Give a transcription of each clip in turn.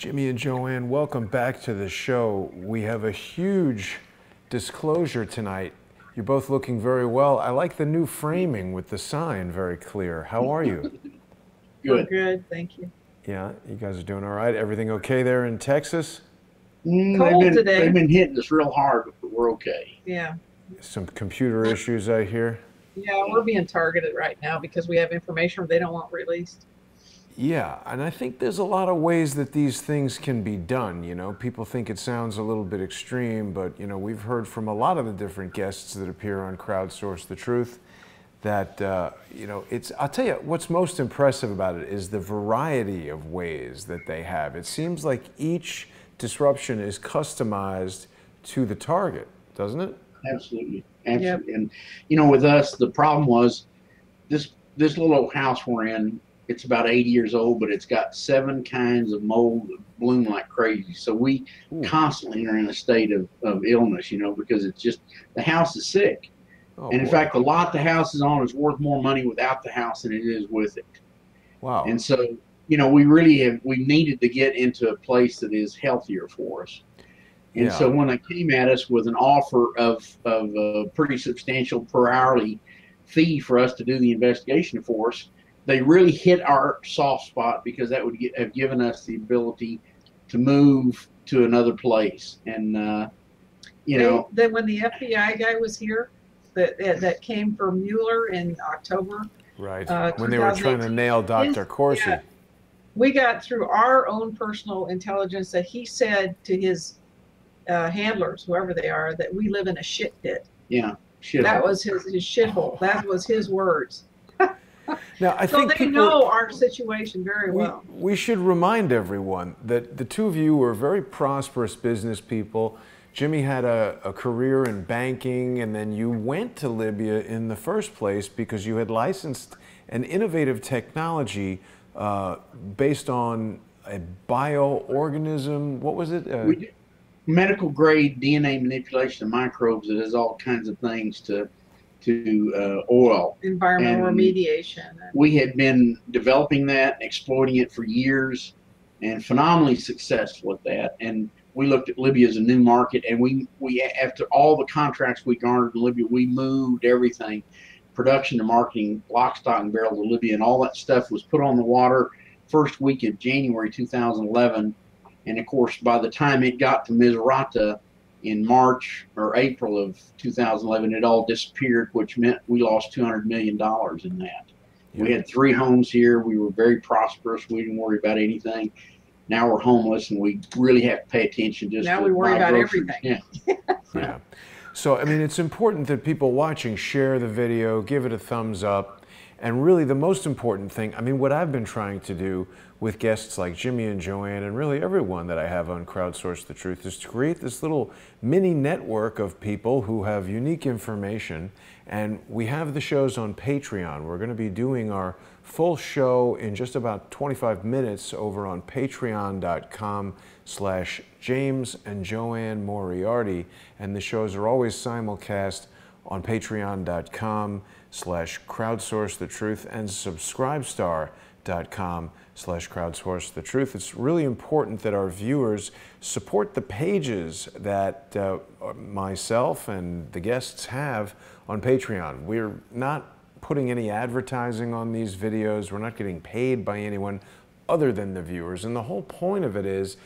Jimmy and JoAnne, welcome back to the show. We have a huge disclosure tonight. You're both looking very well. I like the new framing with the sign, very clear. How are you? Good. Good, thank you. Yeah, you guys are doing all right? Everything okay there in Texas? Cold today. They've been hitting us real hard, but we're okay. Yeah. Some computer issues, I hear. Yeah, we're being targeted right now because we have information they don't want released. Yeah, and I think there's a lot of ways that these things can be done. You know, people think it sounds a little bit extreme, but, you know, we've heard from a lot of the different guests that appear on Crowdsource the Truth that, you know, I'll tell you, what's most impressive about it is the variety of ways that they have. It seems like each disruption is customized to the target, doesn't it? Absolutely. Absolutely. Yep. And, you know, with us, the problem was this little house we're in, it's about 80 years old, but it's got 7 kinds of mold that bloom like crazy. So we constantly are in a state of illness, you know, because it's just, the house is sick. Oh, and in fact, the lot the house is on is worth more money without the house than it is with it. Wow. And so, you know, we needed to get into a place that is healthier for us. And so when they came at us with an offer of a pretty substantial per hourly fee for us to do the investigation for us, they really hit our soft spot because that would have given us the ability to move to another place. And, you know. Then when the FBI guy was here, that came for Mueller in October. Right, when they were trying to nail Dr. Corsi. Yeah, we got through our own personal intelligence that he said to his handlers, whoever they are, that we live in a shit pit. Yeah, shithole. That was his shithole. That was his words. Now, I think they know our situation very well. We should remind everyone that the two of you were very prosperous business people. Jimmy had a career in banking, and then you went to Libya in the first place because you had licensed an innovative technology based on a bioorganism. What was it? We did medical grade DNA manipulation of microbes that does all kinds of things to oil. Environmental remediation. We had been developing that, exploiting it for years, and phenomenally successful at that. And we looked at Libya as a new market, and we after all the contracts we garnered in Libya, we moved everything, production to marketing, lock, stock, and barrel to Libya, and all that stuff was put on the water first week of January 2011. And of course, by the time it got to Misrata in March or April of 2011, it all disappeared, which meant we lost $200 million in that. Yeah. We had 3 homes here. We were very prosperous. We didn't worry about anything. Now we're homeless, and we really have to pay attention. Just now we worry about everything. Yeah. Yeah. So, I mean, it's important that people watching share the video, give it a thumbs up. And really the most important thing, I mean, what I've been trying to do with guests like Jimmy and JoAnne and really everyone that I have on Crowdsource the Truth is to create this little mini network of people who have unique information. And we have the shows on Patreon. We're going to be doing our full show in just about 25 minutes over on patreon.com/James and JoAnne Moriarty. And the shows are always simulcast on patreon.com/Crowdsource the Truth and subscribestar.com/Crowdsource the Truth. It's really important that our viewers support the pages that myself and the guests have on Patreon. We're not putting any advertising on these videos. We're not getting paid by anyone other than the viewers. And the whole point of it is,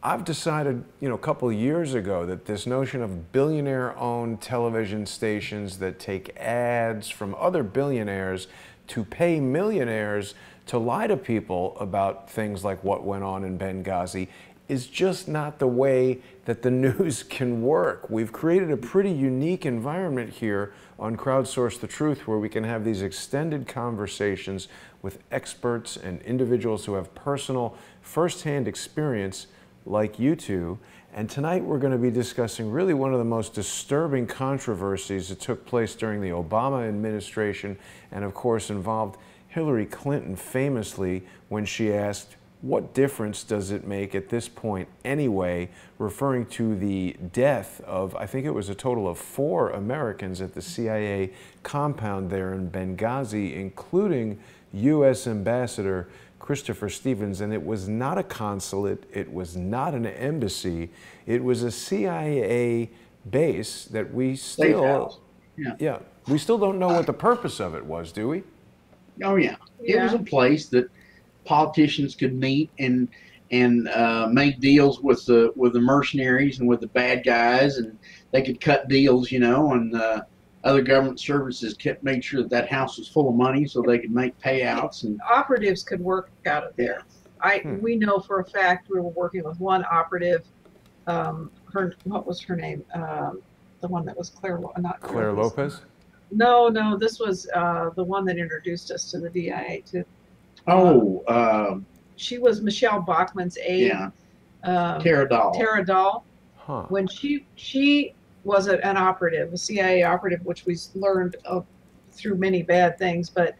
I've decided, you know, a couple of years ago that this notion of billionaire-owned television stations that take ads from other billionaires to pay millionaires to lie to people about things like what went on in Benghazi is just not the way that the news can work. We've created a pretty unique environment here on Crowdsource the Truth where we can have these extended conversations with experts and individuals who have personal, firsthand experience like you two. And tonight we're going to be discussing really one of the most disturbing controversies that took place during the Obama administration and of course involved Hillary Clinton famously when she asked, "What difference does it make at this point anyway?" referring to the death of, I think it was a total of 4 Americans at the CIA compound there in Benghazi, including U.S. Ambassador Christopher Stevens, and it was not a consulate, it was not an embassy, it was a CIA base that we still, we still don't know what the purpose of it was, do we? Oh yeah, it was a place that politicians could meet and make deals with the mercenaries and with the bad guys, and they could cut deals, you know, and other government services made sure that that house was full of money so they could make payouts. And operatives could work out of there. We know for a fact we were working with one operative. What was her name? The one that was Claire Lopez. No, this was the one that introduced us to the DIA too. She was Michelle Bachmann's aide. Yeah. Tara Dahl. Tara Dahl. Huh. When she was an operative, a CIA operative, which we learned through many bad things. But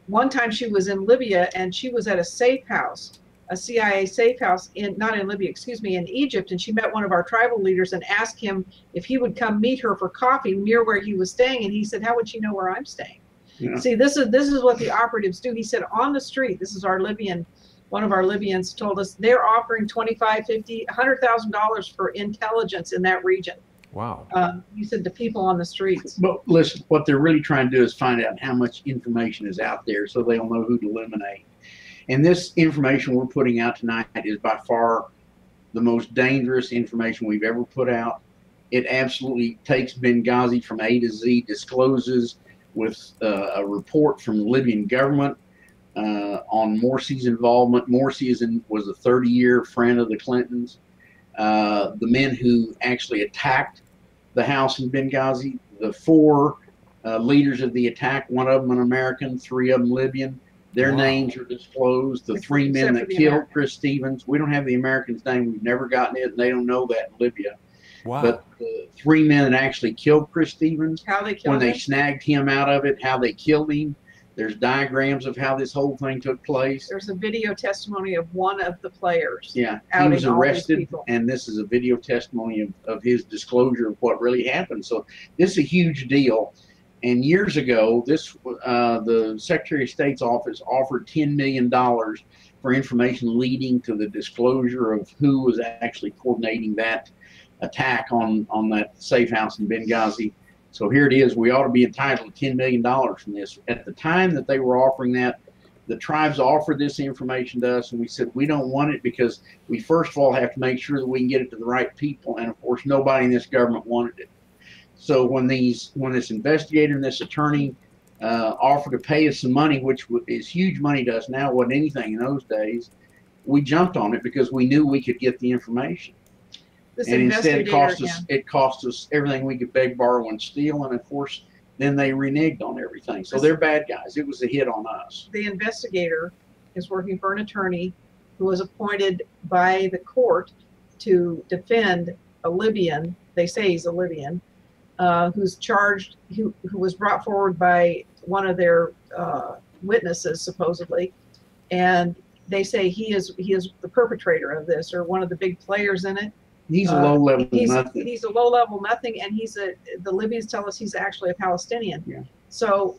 one time she was in Libya, and she was at a safe house, a CIA safe house not in Libya, excuse me, in Egypt, and she met one of our tribal leaders and asked him if he would come meet her for coffee near where he was staying, and he said, "How would she know where I'm staying?" Yeah. See, this is what the operatives do. He said, on the street, this is our Libyan. One of our Libyans told us they're offering $25,000, $50,000, $100,000 for intelligence in that region. Wow. He said to people on the streets. But listen, what they're really trying to do is find out how much information is out there so they'll know who to eliminate. And this information we're putting out tonight is by far the most dangerous information we've ever put out. It absolutely takes Benghazi from A to Z, discloses with a report from the Libyan government on Morsi's involvement. Morsi was a 30-year friend of the Clintons. The men who actually attacked the house in Benghazi, the 4 leaders of the attack, one of them an American, 3 of them Libyan. Their names are disclosed. The 3 men that killed Chris Stevens, we don't have the American's name. We've never gotten it, and they don't know that in Libya. Wow. But the 3 men that actually killed Chris Stevens, how they killed him, they snagged him out of it, how they killed him. There's diagrams of how this whole thing took place. There's a video testimony of one of the players. Yeah, he was arrested, and this is a video testimony of his disclosure of what really happened. So this is a huge deal. And years ago, the Secretary of State's office offered $10 million for information leading to the disclosure of who was actually coordinating that attack on that safe house in Benghazi. So here it is. We ought to be entitled to $10 million from this. At the time that they were offering that, the tribes offered this information to us, and we said we don't want it because we first of all have to make sure that we can get it to the right people, and of course nobody in this government wanted it. So when this investigator and this attorney offered to pay us some money, which is huge money to us now, wasn't anything in those days, we jumped on it because we knew we could get the information. And instead it cost us everything we could beg, borrow, and steal, and of course then they reneged on everything. So they're bad guys. It was a hit on us. The investigator is working for an attorney who was appointed by the court to defend a Libyan, they say he's a Libyan, who's charged, who was brought forward by one of their witnesses supposedly, and they say he is the perpetrator of this, or one of the big players in it. He's a low level nothing. He's a low level nothing, and the Libyans tell us he's actually a Palestinian. Yeah. So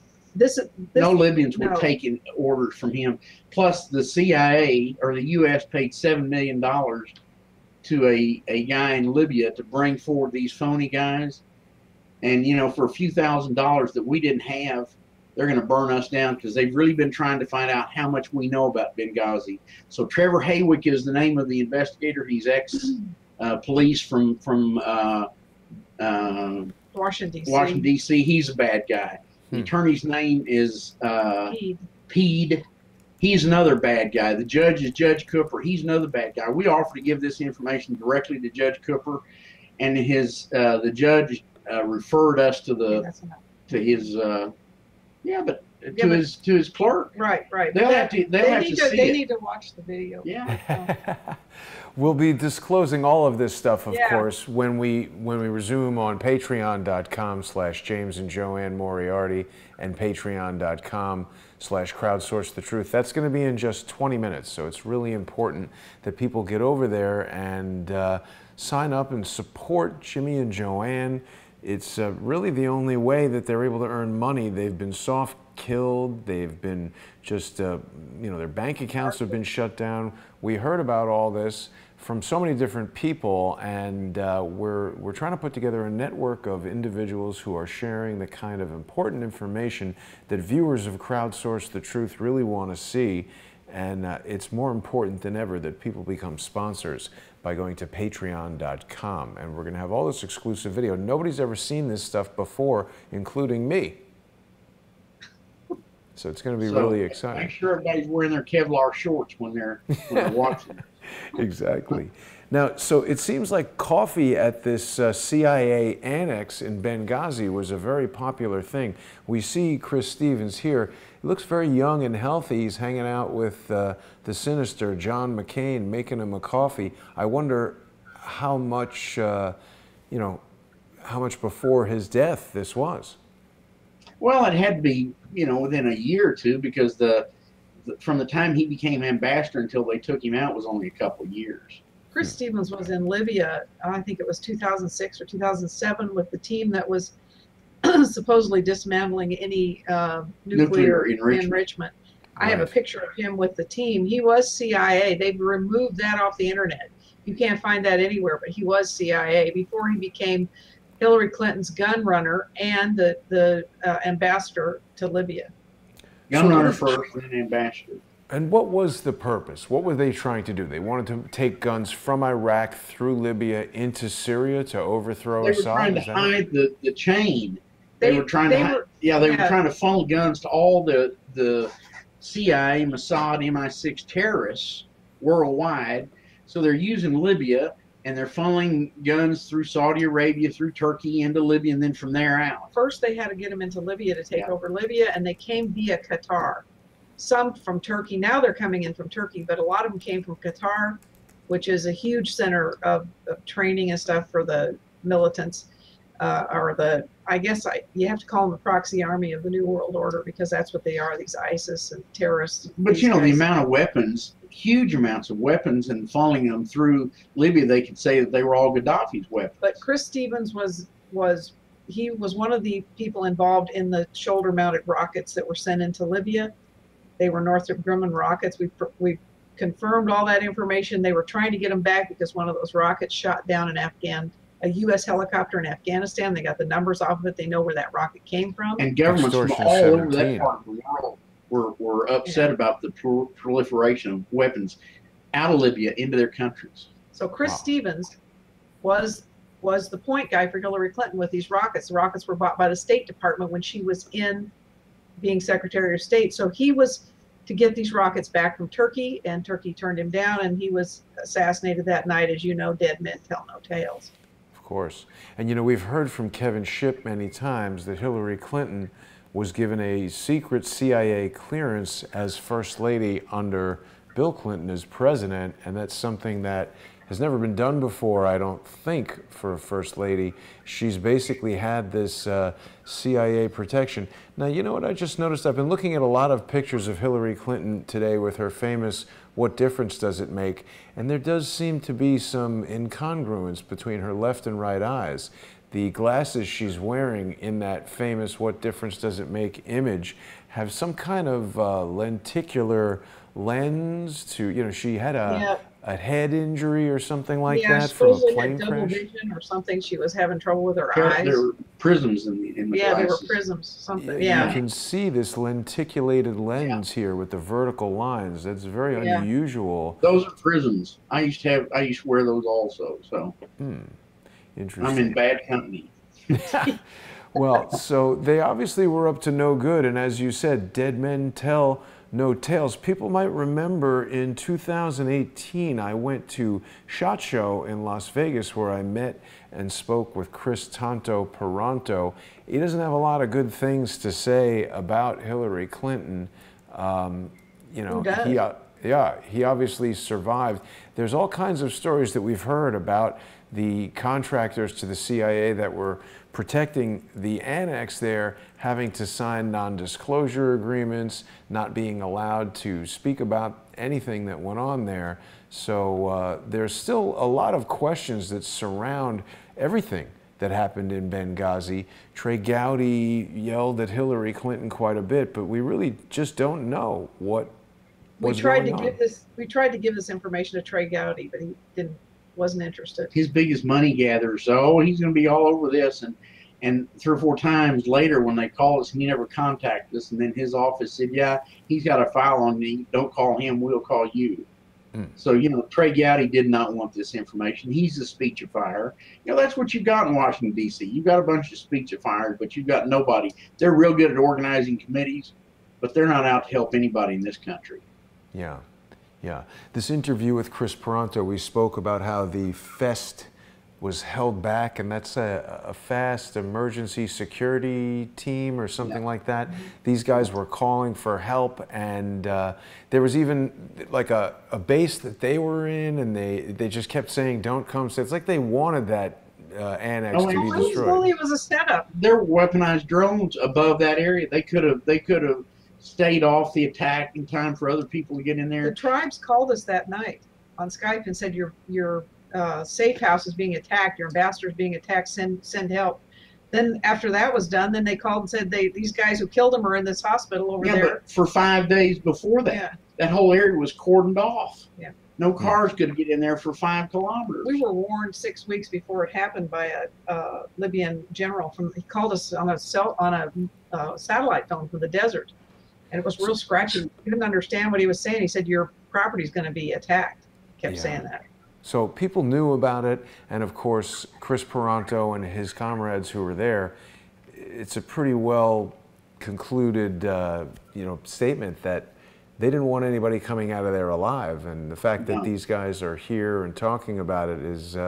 no Libyans were taking orders from him. Plus, the CIA or the U.S. paid $7 million to a guy in Libya to bring forward these phony guys. And, you know, for a few $1,000s that we didn't have, they're going to burn us down because they've really been trying to find out how much we know about Benghazi. So Trevor Haywick is the name of the investigator. He's ex-police from Washington, D.C. He's a bad guy. The attorney's name is Peed. He's another bad guy. The judge is Judge Cooper. He's another bad guy. We offered to give this information directly to Judge Cooper, and the judge referred us to his clerk. Right. They need to watch the video. Yeah. We'll be disclosing all of this stuff, of course, when we resume on patreon.com/James and JoAnne Moriarty and patreon.com/crowdsource the truth. That's going to be in just 20 minutes, so it's really important that people get over there and sign up and support Jimmy and JoAnne. it's really the only way that they're able to earn money. They've been soft killed. They've been just, you know, their bank accounts have been shut down. We heard about all this from so many different people, and we're trying to put together a network of individuals who are sharing the kind of important information that viewers of Crowdsource the Truth really want to see. And it's more important than ever that people become sponsors by going to patreon.com. And we're going to have all this exclusive video. Nobody's ever seen this stuff before, including me. So it's going to be really exciting. Make sure everybody's wearing their Kevlar shorts when they're watching. Exactly. Now, so it seems like coffee at this CIA annex in Benghazi was a very popular thing. We see Chris Stevens here. He looks very young and healthy. He's hanging out with the sinister John McCain, making him a coffee. I wonder how much, you know, how much before his death this was. Well, it had to be, you know, within a year or two, because from the time he became ambassador until they took him out was only a couple of years. Chris Stevens was in Libya, I think it was 2006 or 2007, with the team that was supposedly dismantling any nuclear enrichment. I have a picture of him with the team. He was CIA. They've removed that off the internet. You can't find that anywhere, but he was CIA before he became Hillary Clinton's gun runner and the ambassador to Libya. Gun runner first, then ambassador. And what was the purpose? What were they trying to do? They wanted to take guns from Iraq through Libya into Syria to overthrow Assad? They were trying to hide the chain. They were trying to funnel guns to all the CIA, Mossad, MI6 terrorists worldwide. So they're using Libya, and they're funneling guns through Saudi Arabia, through Turkey, into Libya, and then from there out. First, they had to get them into Libya to take over Libya, and they came via Qatar. Some from Turkey. Now they're coming in from Turkey, but a lot of them came from Qatar, which is a huge center of training and stuff for the militants, or I guess you have to call them the proxy army of the New World Order, because that's what they are, these ISIS and terrorists. But you know, the amount of weapons, huge amounts of weapons, and funneling them through Libya, they could say that they were all Gaddafi's weapons. But Chris Stevens was one of the people involved in the shoulder-mounted rockets that were sent into Libya. They were Northrop Grumman rockets. We've confirmed all that information. They were trying to get them back because one of those rockets shot down a U.S. helicopter in Afghanistan. They got the numbers off of it. They know where that rocket came from. And governments from all over that part of the world were upset about the proliferation of weapons out of Libya into their countries. So Chris Stevens was the point guy for Hillary Clinton with these rockets. The rockets were bought by the State Department when she was in being Secretary of State. So he was to get these rockets back from Turkey, and Turkey turned him down, and he was assassinated that night. As you know, dead men tell no tales. Of course. And you know, we've heard from Kevin Shipp many times that Hillary Clinton was given a secret CIA clearance as First Lady under Bill Clinton as president, and that's something that has never been done before, I don't think, for a First Lady. She's basically had this CIA protection. Now, you know what I just noticed? I've been looking at a lot of pictures of Hillary Clinton today with her famous "What difference does it make?" And there does seem to be some incongruence between her left and right eyes. The glasses she's wearing in that famous "What difference does it make?" image have some kind of lenticular lens to, you know, she had a head injury or something like that from a plane crash. Double vision or something. She was having trouble with her eyes. There were prisms in the glasses. They were prisms. Something. You can see this lenticulated lens here with the vertical lines. That's very unusual. Those are prisms. I used to wear those also. So. Interesting. I'm in bad company. Well, so they obviously were up to no good, and as you said, dead men tell no tales. People might remember in 2018, I went to SHOT Show in Las Vegas where I met and spoke with Chris Tanto Peranto. He doesn't have a lot of good things to say about Hillary Clinton. You know, he obviously survived. There's all kinds of stories that we've heard about the contractors to the CIA that were protecting the annex there having to sign non-disclosure agreements, not being allowed to speak about anything that went on there. So there's still a lot of questions that surround everything that happened in Benghazi. Trey Gowdy yelled at Hillary Clinton quite a bit, but we really just don't know what was going on. We tried to give this information to Trey Gowdy, but he wasn't interested. His biggest money gatherer, so he's going to be all over this. And 3 or 4 times later, when they called us, he never contacted us. And then his office said, yeah, he's got a file on me. Don't call him. We'll call you. So, you know, Trey Gowdy did not want this information. He's a speechifier. You know, that's what you've got in Washington, D.C. You've got a bunch of speechifiers, but you've got nobody. They're real good at organizing committees, but they're not out to help anybody in this country. Yeah, yeah. This interview with Chris Peranto, we spoke about how the fest was held back, and that's a fast emergency security team or something like that. These guys were calling for help, and there was even like a base that they were in, and they just kept saying, don't come. So it's like they wanted that annex to be destroyed. Well, it was a setup. There were weaponized drones above that area. They could have stayed off the attack in time for other people to get in there. The tribes called us that night on Skype and said, your safe house is being attacked, your ambassador is being attacked, send help. Then after that was done, then they called and said these guys who killed him are in this hospital over there. But for 5 days before that, that whole area was cordoned off. Yeah. No cars could get in there for 5 kilometers. We were warned 6 weeks before it happened by a Libyan general. He called us on a satellite phone from the desert, and it was real scratchy. We didn't understand what he was saying. He said, your property's going to be attacked. Kept saying that. So people knew about it, and of course, Chris Peranto and his comrades who were there, it's a pretty well concluded statement that they didn't want anybody coming out of there alive. And the fact that these guys are here and talking about it is,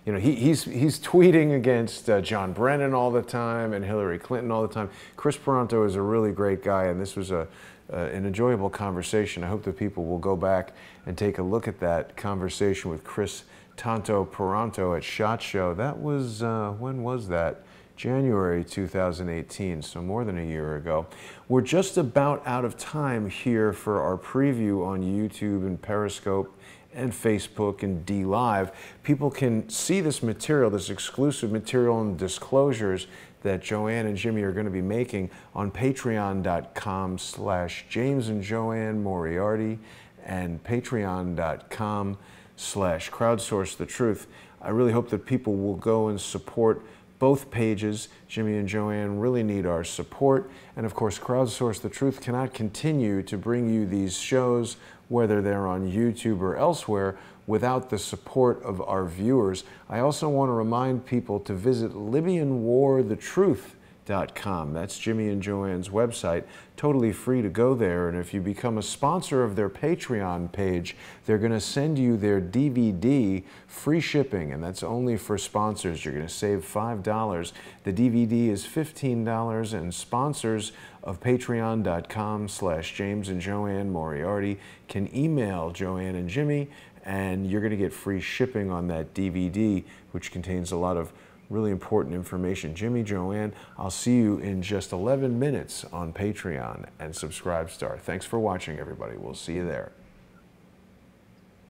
he's tweeting against John Brennan all the time and Hillary Clinton all the time. Chris Peranto is a really great guy, and this was an enjoyable conversation. I hope that people will go back and take a look at that conversation with Chris Tanto Peranto at SHOT Show. That was, when was that? January 2018, so more than a year ago. We're just about out of time here for our preview on YouTube and Periscope and Facebook and DLive. People can see this material, this exclusive material and disclosures that JoAnne and Jimmy are going to be making on patreon.com/James and JoAnne Moriarty and patreon.com/crowdsource the truth. I really hope that people will go and support both pages. Jimmy and JoAnne really need our support. And of course, Crowdsource the Truth cannot continue to bring you these shows, whether they're on YouTube or elsewhere, without the support of our viewers. I also want to remind people to visit LibyanWarTheTruth.com. That's Jimmy and JoAnne's website. Totally free to go there. And if you become a sponsor of their Patreon page, they're going to send you their DVD free shipping, and that's only for sponsors. You're going to save $5. The DVD is $15, and sponsors of patreon.com/James and JoAnne Moriarty can email JoAnne and Jimmy, and you're going to get free shipping on that DVD, which contains a lot of really important information. Jimmy, JoAnne, I'll see you in just 11 minutes on Patreon and Subscribe Star. Thanks for watching, everybody. We'll see you there.